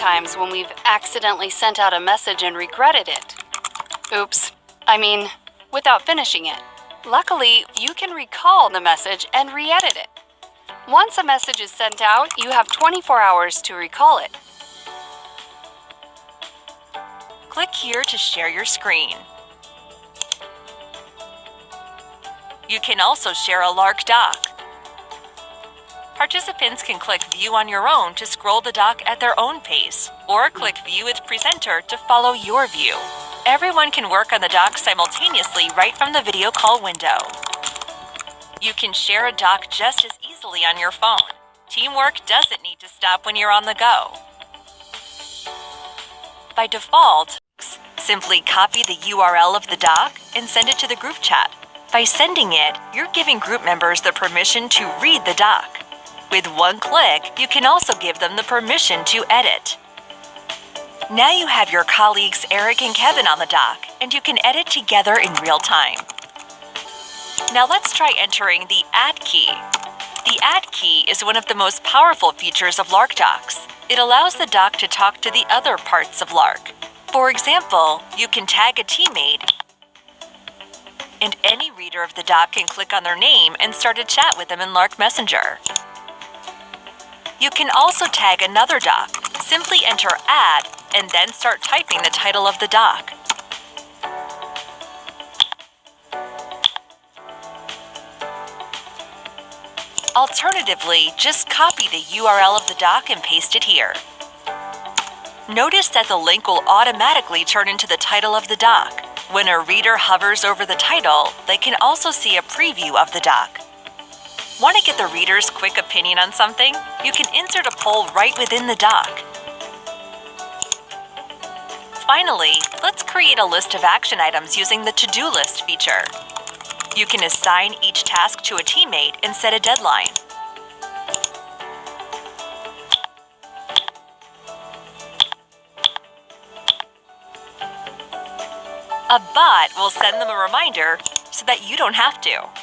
times when we've accidentally sent out a message and regretted it. Oops, I mean, without finishing it. Luckily, you can recall the message and re-edit it. Once a message is sent out, you have 24 hours to recall it. Click here to share your screen. You can also share a Lark doc. Participants can click View on your own to scroll the doc at their own pace, or click View with Presenter to follow your view. Everyone can work on the doc simultaneously right from the video call window. You can share a doc just as easily on your phone. Teamwork doesn't need to stop when you're on the go. By default, simply copy the URL of the doc and send it to the group chat. By sending it, you're giving group members the permission to read the doc. With one click, you can also give them the permission to edit. Now you have your colleagues Eric and Kevin on the doc, and you can edit together in real time. Now let's try entering the Add key. The Add key is one of the most powerful features of Lark docs. It allows the doc to talk to the other parts of Lark. For example, you can tag a teammate, and any reader of the doc can click on their name and start a chat with them in Lark Messenger. You can also tag another doc. Simply enter Add and then start typing the title of the doc. Alternatively, just copy the URL of the doc and paste it here. Notice that the link will automatically turn into the title of the doc. When a reader hovers over the title, they can also see a preview of the doc. Want to get the reader's quick opinion on something? You can insert a poll right within the doc. Finally, let's create a list of action items using the To-Do List feature. You can assign each task to a teammate and set a deadline. A bot will send them a reminder so that you don't have to.